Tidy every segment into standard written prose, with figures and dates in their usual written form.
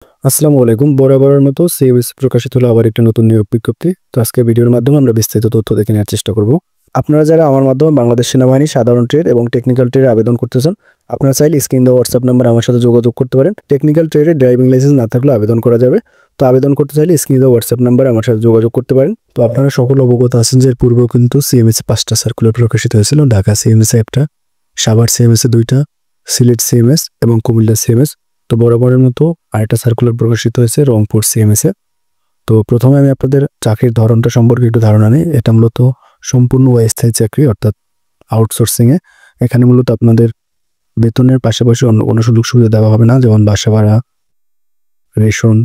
আসসালামু আলাইকুম। বরাবরের মতো সিএমএস প্রকাশিত হলো আবার একটা নতুন নিয়োগ বিজ্ঞপ্তি। তো আজকে ভিডিওর মাধ্যমে আমরা বিস্তারিত তথ্য দেখে নেওয়ার চেষ্টা করব। আপনারা যারা আমার মাধ্যমে বাংলাদেশ সেনাবাহিনী সাধারণ ট্রেড এবং টেকনিক্যাল ট্রেডে আবেদন করতে চান, আপনারা চাইলে স্ক্রিন দেওয়া হোয়াটসঅ্যাপ নাম্বার আমার সাথে যোগাযোগ করতে পারেন। টেকনিক্যাল ট্রেডে ড্রাইভিং লাইসেন্স না থাকলেও আবেদন করা যাবে। তো আবেদন করতে চাইলে স্ক্রিন দেওয়া হোয়াটসঅ্যাপ নাম্বার আমার সাথে যোগাযোগ করতে পারেন। তো আপনারা সকল অবগত আছেন যে এর পূর্বেও কিন্তু সিএমএস 5টা সার্কুলার প্রকাশিত হয়েছিল। ঢাকা সিএমএস একটা, সাভার সিএমএস 2টা, সিলেট সিএমএস এবং কুমিল্লা সিএমএস। তো বরাবরের মতো আরেকটা সার্কুলার প্রকাশিত হয়েছে রংপুর সিএমএস এ। তো প্রথমে আমি আপনাদের চাকরির ধরনটা সম্পর্কে একটু ধারণা নিই। এটা মূলত সম্পূর্ণ অস্থায়ী চাকরি, অর্থাৎ আউটসোর্সিং এ। এখানে মূলত আপনাদের বেতনের পাশাপাশি অন্য কোনো সুযোগ সুবিধা দেওয়া হবে না, যেমন বাসা ভাড়া, রেশন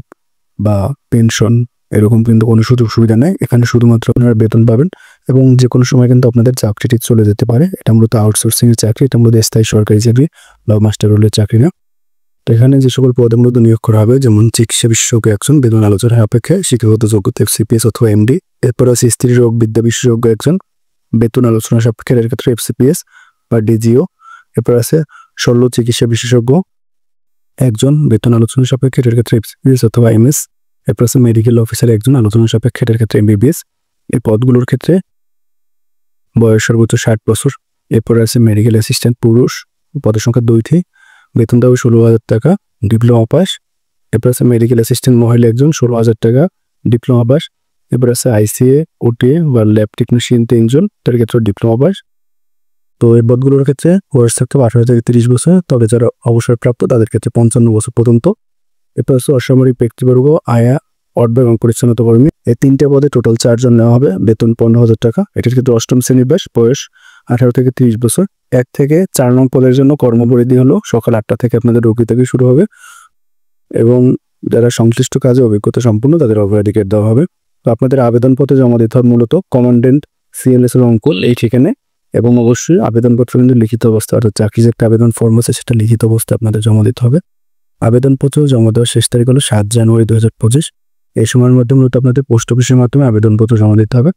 বা পেনশন, এরকম কিন্তু কোনো সুযোগ সুবিধা নেই। এখানে শুধুমাত্র আপনারা বেতন পাবেন এবং যে কোনো সময় কিন্তু আপনাদের চাকরিটি চলে যেতে পারে। এটা মূলত আউটসোর্সিং এর চাকরি, এটা মূলত স্থায়ী সরকারি চাকরি বা মাস্টার রোলের চাকরি না। তো এখানে যে সকল পদে মূলত নিয়োগ করা হবে, যেমন চিকিৎসা বিশেষজ্ঞ একজন, বেতন আলোচনার সাপেক্ষে শিক্ষাগত যোগ্যতা এফসিপিএস অথবা এমডি। এরপর আছে স্ত্রী রোগ বিদ্যা বিশেষজ্ঞ একজন, বেতন আলোচনার সাপেক্ষে এর ক্ষেত্রে এফসিপিএস বা ডিজিও। এরপর আছে শল্য চিকিৎসা বিশেষজ্ঞ একজন, বেতন আলোচনার সাপেক্ষে এর ক্ষেত্রে এফসিপিএস অথবা এমএস। এরপর আছে মেডিকেল অফিসার একজন, আলোচনার সাপেক্ষে এর ক্ষেত্রে এমবিবিএস। এই পদগুলোর ক্ষেত্রে বয়স সর্বোচ্চ 60 বছর। এরপর আছে মেডিকেল অ্যাসিস্ট্যান্ট পুরুষ, পদের সংখ্যা 2টি, বেতন দেওয়া 16,000 টাকা, ডিপ্লোমা পাস। এরপর আছে মেডিকেল অ্যাসিস্ট্যান্ট মহিলা একজন, 16,000 টাকা, ডিপ্লোমা পাস। এরপর আছে আইসিএ ওটিএ বা ল্যাব টেকনিশিয়ান 3 জন, তার ক্ষেত্রে ডিপ্লোমা পাস। তো এই পদগুলোর ক্ষেত্রে বয়স থাকতে 18 থেকে 30 বছর, তবে যারা অবসরপ্রাপ্ত তাদের ক্ষেত্রে 55 বছর পর্যন্ত। এরপর আছে অসামরিক ব্যক্তিবর্গ, আয়া, অর্ধ এবং পরিচ্ছন্নতা কর্মী। এই 3টে পদে টোটাল 4 জন নেওয়া হবে, বেতন 15,000 টাকা। এটার ক্ষেত্রে 8ম শ্রেণীর বয়স 18 থেকে 30 বছর। 1 থেকে 4 নং পদের জন্য কর্মপরিধি হলো সকাল 8টা থেকে আপনাদের রোগী থেকে শুরু হবে এবং যারা সংশ্লিষ্ট কাজে অভিজ্ঞতা সম্পন্ন তাদের অগ্রাধিকার দেওয়া হবে। তো আপনাদের আবেদনপত্রে জমা দিতে হবে মূলত কমান্ডেন্ট সিএলএস রংপুর এই ঠিকানায়, এবং অবশ্যই আবেদনপত্র কিন্তু লিখিত অবস্থা, অর্থাৎ চাকরি যে একটা আবেদন ফর্ম আছে সেটা লিখিত অবস্থায় আপনাদের জমা দিতে হবে। আবেদনপত্র জমা দেওয়ার শেষ তারিখ হলো 7 জানুয়ারি 2025। এই সময়ের মধ্যে মূলত আপনাদের পোস্ট অফিসের মাধ্যমে আবেদনপত্র জমা দিতে হবে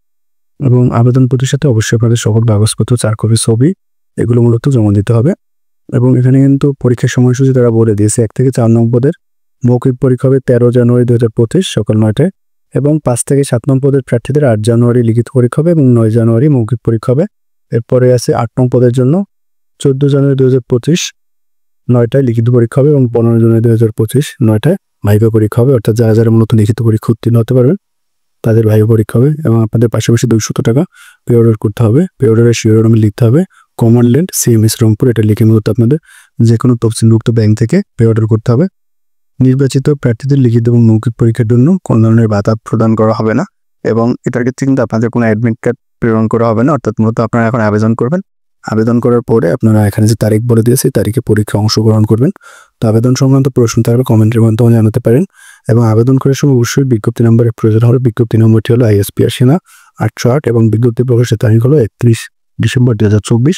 এবং আবেদনপত্রের সাথে অবশ্যই আপনাদের সকল কাগজপত্র, 4 কপি ছবি, এগুলো মূলত জমা দিতে হবে। এবং এখানে কিন্তু পরীক্ষার সময়সূচি তারা বলে দিয়েছে। 1 থেকে 4 নং পদের মৌখিক পরীক্ষা হবে 13 জানুয়ারি 2025 সকাল 9টায়, এবং 5 থেকে 7 নং পদের প্রার্থীদের 8 জানুয়ারি লিখিত পরীক্ষা হবে এবং 9 জানুয়ারি মৌখিক পরীক্ষা হবে। এরপরে আছে 8 নং পদের জন্য 14 জানুয়ারি 2025 9টায় লিখিত পরীক্ষা হবে এবং 15 জানুয়ারি 2025 9টায় ভাইভা পরীক্ষা হবে। অর্থাৎ যারা যারা মূলত লিখিত পরীক্ষা উত্তীর্ণ হতে পারবেন তাদের ভাইভা পরীক্ষা হবে। এবং আপনাদের পাশাপাশি 200 টাকা পে অর্ডার করতে হবে। পে অর্ডারের শিরোনামে লিখতে হবে কমান্ডেন্ট সিএমএস রংপুর। এটা লিখে মূলত আপনাদের যে কোনো তফসিলভুক্ত ব্যাংক থেকে পে অর্ডার করতে হবে। নির্বাচিত প্রার্থীদের লিখিত এবং মৌখিক পরীক্ষার জন্য কোনো ধরনের ভাতা প্রদান করা হবে না এবং এটার ক্ষেত্রে কিন্তু আপনাদের কোনো অ্যাডমিট কার্ড প্রেরণ করা হবে না। অর্থাৎ মূলত আপনারা এখন আবেদন করবেন, আবেদন করার পরে আপনারা এখানে যে তারিখ বলে দিয়েছে তারিখে পরীক্ষা অংশগ্রহণ করবেন। তো আবেদন সংক্রান্ত প্রশ্ন থাকলে কমেন্টের মাধ্যমে জানাতে পারেন এবং আবেদন করার সময় অবশ্যই বিজ্ঞপ্তি নম্বরের প্রয়োজন হবে। বিজ্ঞপ্তি নম্বরটি হলো আইএসপিআর সেনা 808 এবং বিজ্ঞপ্তি প্রকাশের তারিখ হলো 31 ডিসেম্বর 2024।